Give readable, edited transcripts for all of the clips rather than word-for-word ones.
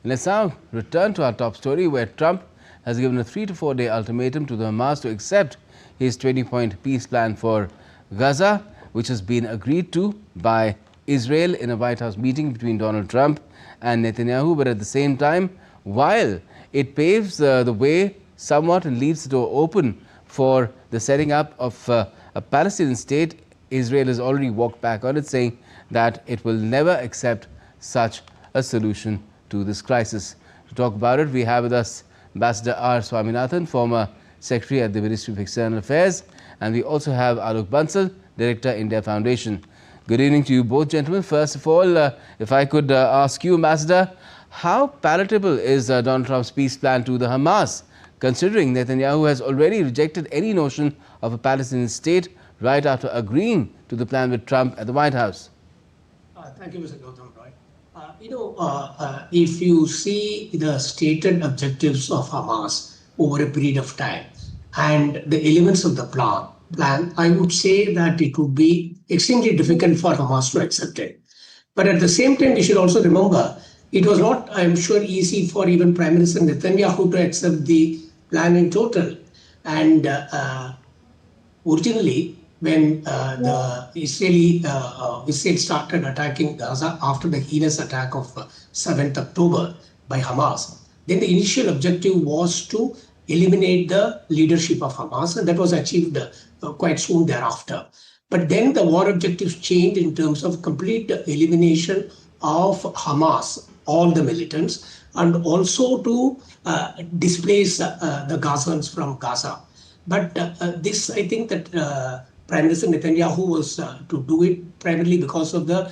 Let's now return to our top story, where Trump has given a 3 to 4 day ultimatum to the Hamas to accept his 20-point peace plan for Gaza, which has been agreed to by Israel in a White House meeting between Donald Trump and Netanyahu. But at the same time, while it paves the way somewhat and leaves the door open for the setting up of a Palestinian state, Israel has already walked back on it, saying that it will never accept such a solution to this crisis. To talk about it, we have with us Ambassador R. Swaminathan, former Secretary at the Ministry of External Affairs, and we also have Alok Bansal, Director, India Foundation. Good evening to you both, gentlemen. First of all, if I could ask you, Ambassador, how palatable is Donald Trump's peace plan to the Hamas, considering Netanyahu has already rejected any notion of a Palestinian state right after agreeing to the plan with Trump at the White House? Thank you, Mr. Gautam Roy. If you see the stated objectives of Hamas over a period of time and the elements of the plan, I would say that it would be extremely difficult for Hamas to accept it. But at the same time, we should also remember it was not, I'm sure, easy for even Prime Minister Netanyahu to accept the plan in total. And originally, when Israel started attacking Gaza after the heinous attack of 7th October by Hamas, then the initial objective was to eliminate the leadership of Hamas, and that was achieved quite soon thereafter. But then the war objectives changed in terms of complete elimination of Hamas, all the militants, and also to displace the Gazans from Gaza. But this, I think that Prime Minister Netanyahu was to do it primarily because of the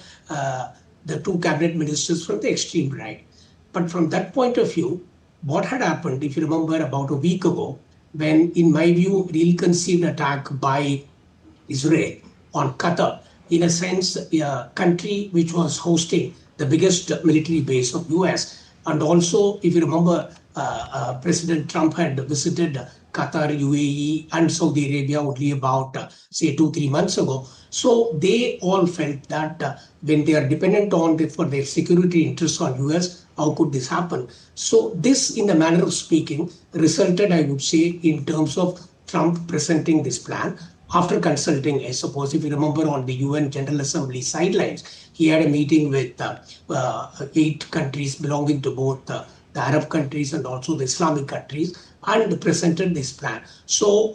two cabinet ministers from the extreme right. But from that point of view, what had happened, if you remember, about a week ago, when, in my view, ill-conceived attack by Israel on Qatar, in a sense, a country which was hosting the biggest military base of US. And also, if you remember, President Trump had visited Qatar, UAE, and Saudi Arabia only about, say, 2-3 months ago. So they all felt that when they are dependent on for their security interests on US, how could this happen? So this, in the manner of speaking, resulted, I would say, in terms of Trump presenting this plan after consulting, I suppose, if you remember, on the UN General Assembly sidelines, he had a meeting with 8 countries belonging to both the Arab countries and also the Islamic countries, and presented this plan. So,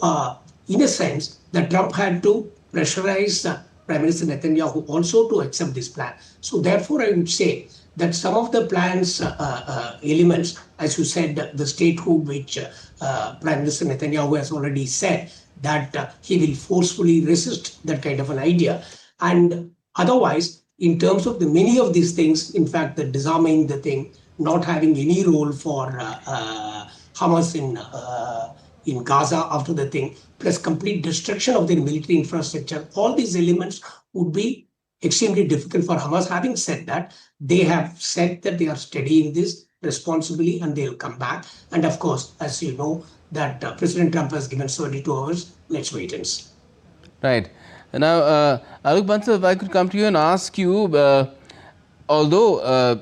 in a sense, that Trump had to pressurize Prime Minister Netanyahu also to accept this plan. So, therefore, I would say that some of the plan's elements, as you said, the statehood which Prime Minister Netanyahu has already said that he will forcefully resist that kind of an idea. And otherwise, in terms of the many of these things, in fact, the disarming the thing, not having any role for Hamas in Gaza after the thing, plus complete destruction of their military infrastructure, all these elements would be extremely difficult for Hamas. Having said that, they have said that they are studying this responsibly and they'll come back. And of course, as you know, that President Trump has given 72 hours. Let's wait and see. Right. Now, Alok Bansal, if I could come to you and ask you, although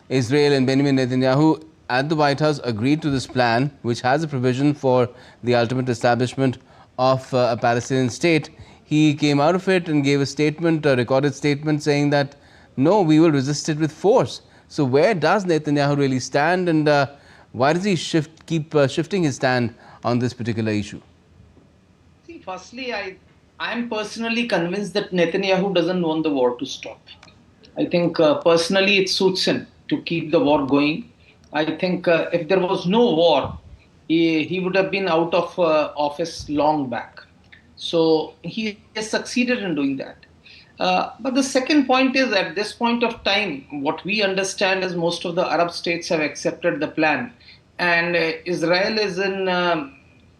Israel and Benjamin Netanyahu at the White House agreed to this plan, which has a provision for the ultimate establishment of a Palestinian state, he came out of it and gave a statement, a recorded statement, saying that, no, we will resist it with force. So where does Netanyahu really stand, and why does he keep shifting his stand on this particular issue? See, firstly, I am personally convinced that Netanyahu doesn't want the war to stop. I think personally it suits him to keep the war going. I think if there was no war, he would have been out of office long back. So he has succeeded in doing that. But the second point is, at this point of time, what we understand is most of the Arab states have accepted the plan. And Israel's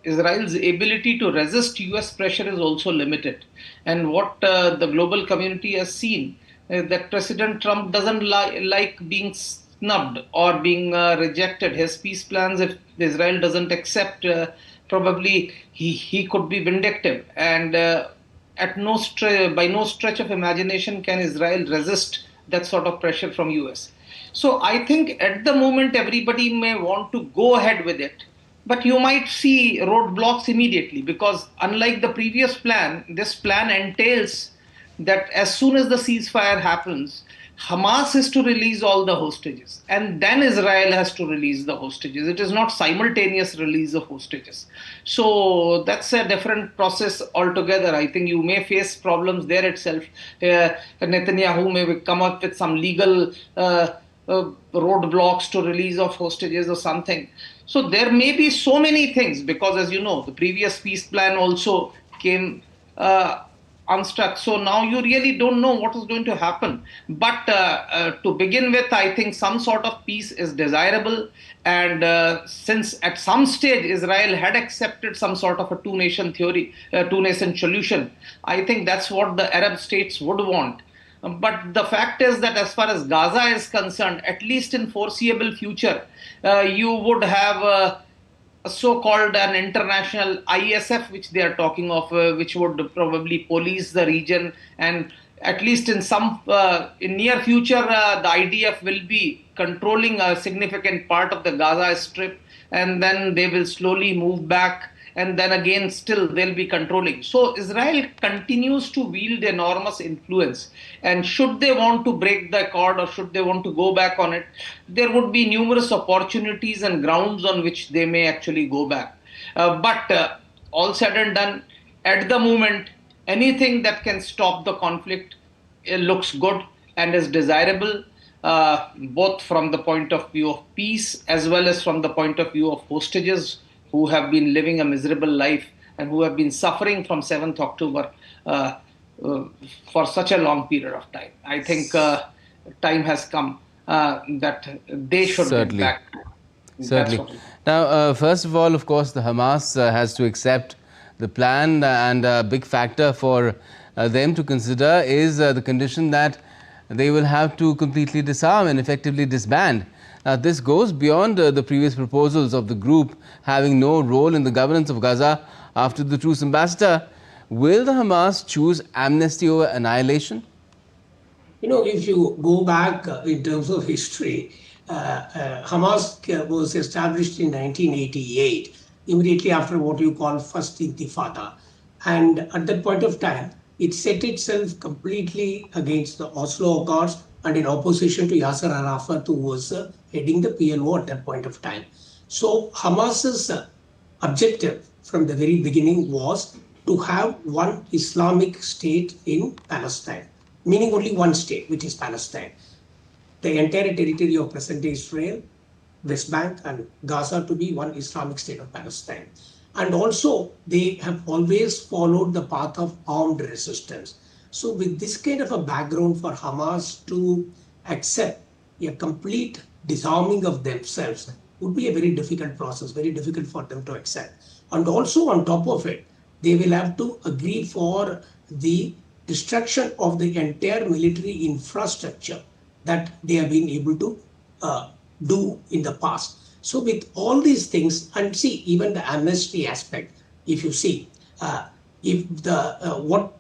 ability to resist US pressure is also limited. And what the global community has seen, that President Trump doesn't like being snubbed or being rejected. His peace plans, if Israel doesn't accept, probably he could be vindictive. And by no stretch of imagination can Israel resist that sort of pressure from US. So I think at the moment everybody may want to go ahead with it, but you might see roadblocks immediately, because unlike the previous plan, this plan entails that as soon as the ceasefire happens, Hamas is to release all the hostages, and then Israel has to release the hostages. It is not simultaneous release of hostages. So that's a different process altogether. I think you may face problems there itself. Netanyahu may come up with some legal roadblocks to release of hostages or something. So there may be so many things, because as you know, the previous peace plan also came unstuck. So now you really don't know what is going to happen. But to begin with, I think some sort of peace is desirable. And since at some stage Israel had accepted some sort of a two-nation theory, two-nation solution, I think that's what the Arab states would want. But the fact is that as far as Gaza is concerned, at least in foreseeable future, you would have a so-called an international ISF, which they are talking of, which would probably police the region. And at least in some in near future, the IDF will be controlling a significant part of the Gaza Strip, and then they will slowly move back. And then again, still they'll be controlling. So Israel continues to wield enormous influence. And should they want to break the accord, or should they want to go back on it, there would be numerous opportunities and grounds on which they may actually go back. But all said and done, at the moment, anything that can stop the conflict looks good and is desirable, both from the point of view of peace as well as from the point of view of hostages who have been living a miserable life and who have been suffering from 7th October for such a long period of time. I think time has come that they should get back. Certainly. Now, first of all, of course, the Hamas has to accept the plan, and a big factor for them to consider is the condition that they will have to completely disarm and effectively disband. This goes beyond the previous proposals of the group having no role in the governance of Gaza after the truce ambassador. Will the Hamas choose amnesty over annihilation? You know, if you go back in terms of history, Hamas was established in 1988, immediately after what you call First Intifada. And at that point of time, it set itself completely against the Oslo Accords and in opposition to Yasser Arafat, who was heading the PLO at that point of time. So Hamas's objective from the very beginning was to have one Islamic state in Palestine, meaning only one state, which is Palestine. The entire territory of present-day Israel, West Bank and Gaza to be one Islamic state of Palestine. And also, they have always followed the path of armed resistance. So with this kind of a background for Hamas to accept a complete disarming of themselves would be a very difficult process, very difficult for them to accept. And also on top of it, they will have to agree for the destruction of the entire military infrastructure that they have been able to do in the past. So with all these things, and see, even the amnesty aspect, if you see, if the what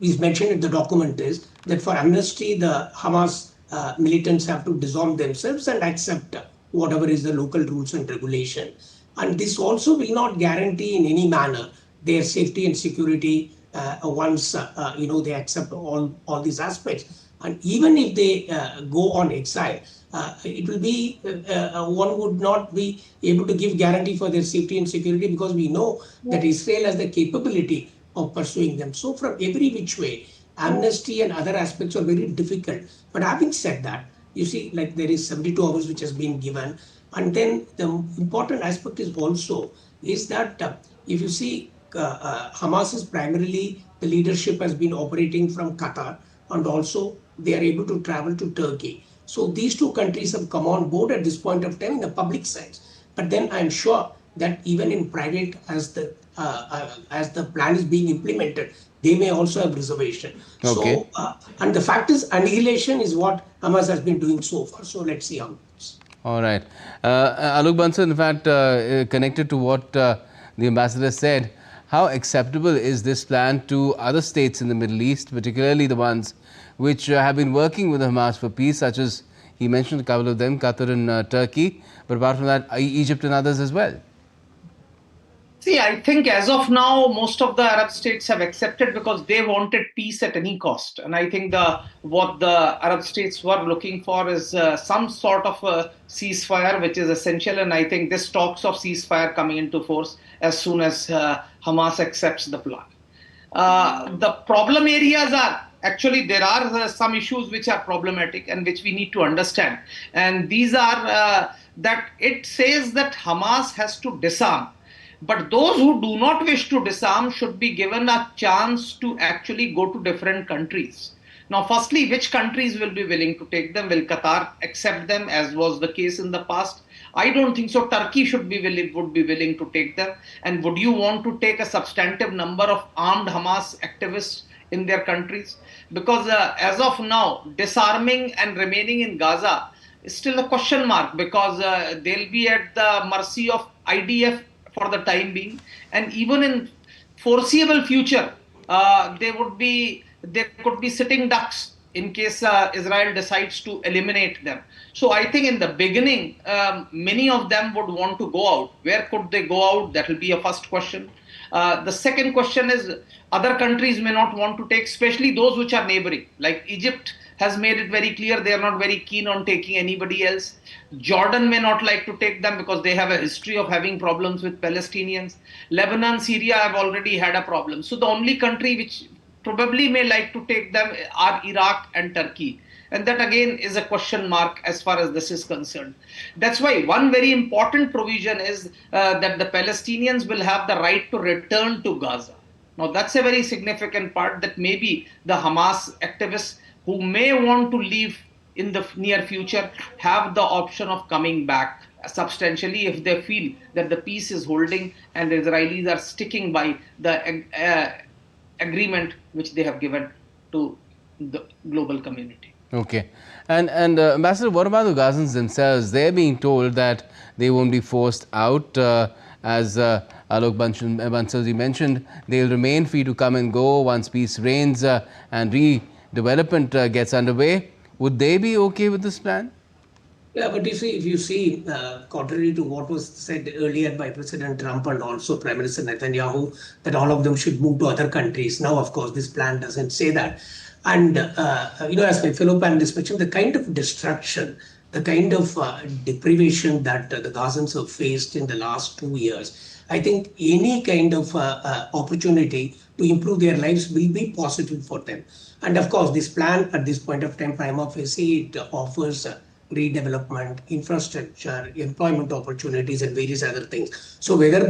is mentioned in the document is that for amnesty, the Hamas militants have to disarm themselves and accept whatever is the local rules and regulation. And this also will not guarantee in any manner their safety and security once they accept all these aspects. And even if they go on exile, it will be one would not be able to give guarantee for their safety and security, because we know that Israel has the capability of pursuing them. So from every which way, amnesty and other aspects are very difficult. But having said that, you see, like there is 72 hours which has been given. And then the important aspect is also is that if you see, Hamas is primarily, the leadership has been operating from Qatar, and also they are able to travel to Turkey. So these two countries have come on board at this point of time in the public sense. But then I'm sure that even in private, as the plan is being implemented, they may also have reservation. Okay. So, and the fact is, annihilation is what Hamas has been doing so far. So let's see how it goes. All right. Alok Bansal, in fact, connected to what the ambassador said, how acceptable is this plan to other states in the Middle East, particularly the ones which have been working with Hamas for peace, such as He mentioned a couple of them, Qatar and Turkey. But apart from that, Egypt and others as well. See, I think as of now, most of the Arab states have accepted because they wanted peace at any cost. And I think what the Arab states were looking for is some sort of a ceasefire, which is essential. And I think this talks of ceasefire coming into force as soon as Hamas accepts the plan. The problem areas are actually there are some issues which are problematic and which we need to understand. And these are that it says that Hamas has to disarm. But those who do not wish to disarm should be given a chance to actually go to different countries. Now, firstly, which countries will be willing to take them? Will Qatar accept them, as was the case in the past? I don't think so. Turkey would be willing to take them. And would you want to take a substantive number of armed Hamas activists in their countries? Because as of now, disarming and remaining in Gaza is still a question mark, because they'll be at the mercy of IDF for the time being, and even in foreseeable future, there could be sitting ducks in case Israel decides to eliminate them. So I think in the beginning, many of them would want to go out. Where could they go out? That will be a first question. The second question is other countries may not want to take, especially those which are neighboring, like Egypt has made it very clear they are not very keen on taking anybody else. Jordan may not like to take them because they have a history of having problems with Palestinians. Lebanon, Syria have already had a problem. So the only country which probably may like to take them are Iraq and Turkey. And that again is a question mark as far as this is concerned. That's why one very important provision is that the Palestinians will have the right to return to Gaza. Now that's a very significant part, that maybe the Hamas activists who may want to leave in the near future have the option of coming back substantially if they feel that the peace is holding and the Israelis are sticking by the agreement which they have given to the global community. Okay. And Ambassador, what about the Gazans themselves? They're being told that they won't be forced out. As Alok Bansalji mentioned, they'll remain free to come and go once peace reigns and redevelopment gets underway. Would they be okay with this plan? Yeah, but if you see, contrary to what was said earlier by President Trump and also Prime Minister Netanyahu, that all of them should move to other countries. Now, of course, this plan doesn't say that. And, as my fellow panelists mentioned, the kind of destruction, the kind of deprivation that the Gazans have faced in the last 2 years, I think any kind of opportunity to improve their lives will be positive for them. And of course, this plan at this point of time, prima facie, it offers redevelopment, infrastructure, employment opportunities, and various other things. So whether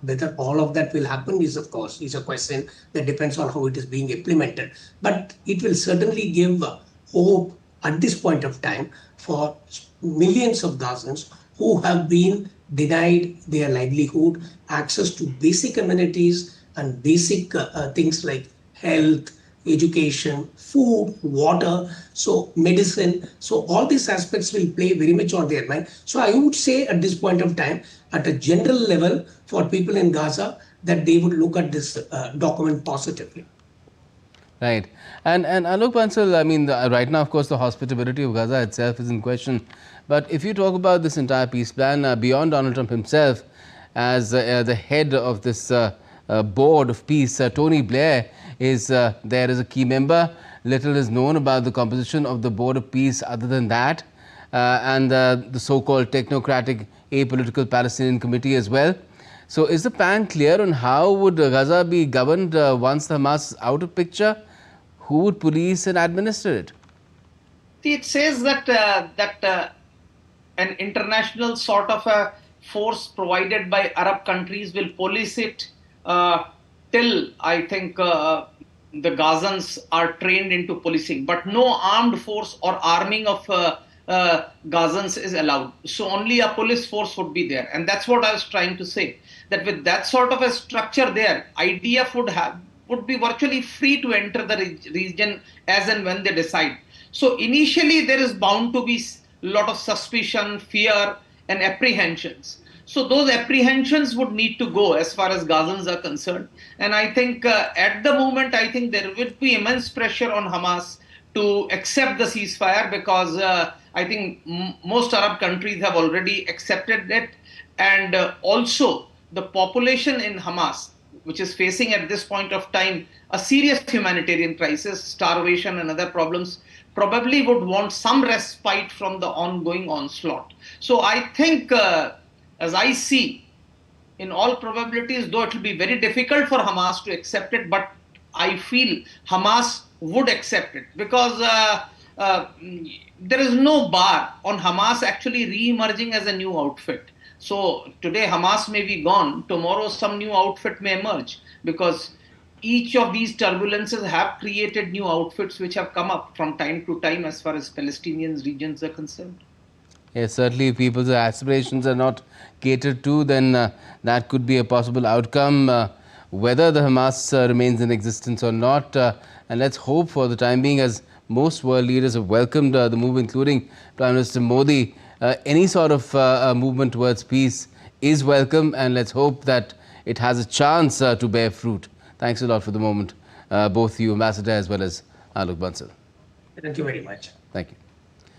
whether all of that will happen is, of course, is a question that depends on how it is being implemented. But it will certainly give hope at this point of time for millions of Gazans who have been denied their livelihood, access to basic amenities and basic things like health, education, food, water, so medicine. So all these aspects will play very much on their mind. So I would say at this point of time, at a general level for people in Gaza, that they would look at this document positively. Right. And Alok Bansal, I mean, right now, of course, the hospitability of Gaza itself is in question. But if you talk about this entire peace plan, beyond Donald Trump himself, as the head of this board of peace, Tony Blair is there as a key member. Little is known about the composition of the board of peace other than that, and the so-called technocratic apolitical Palestinian committee as well. So is the plan clear on how would Gaza be governed once the Hamas is out of picture? Who would police and administer it? It says that an international sort of a force provided by Arab countries will police it till I think the Gazans are trained into policing, but no armed force or arming of Gazans is allowed. So only a police force would be there. And that's what I was trying to say, that with that sort of a structure there, IDF would be virtually free to enter the region as and when they decide. So initially there is bound to be a lot of suspicion, fear and apprehensions. So those apprehensions would need to go as far as Gazans are concerned. And I think at the moment, I think there will be immense pressure on Hamas to accept the ceasefire, because I think most Arab countries have already accepted it. And also the population in Hamas, which is facing at this point of time a serious humanitarian crisis, starvation and other problems, probably would want some respite from the ongoing onslaught. So I think, as I see, in all probabilities, though it will be very difficult for Hamas to accept it, but I feel Hamas would accept it, because there is no bar on Hamas actually re-emerging as a new outfit. So today Hamas may be gone, tomorrow some new outfit may emerge, because each of these turbulences have created new outfits which have come up from time to time as far as Palestinian regions are concerned. Yes, certainly if people's aspirations are not catered to, then that could be a possible outcome, whether the Hamas remains in existence or not. And let's hope for the time being, as most world leaders have welcomed the move, including Prime Minister Modi, any sort of movement towards peace is welcome, and let's hope that it has a chance to bear fruit. Thanks a lot for the moment, both you, Ambassador, as well as Alok Bansal. Thank you very much. Thank you.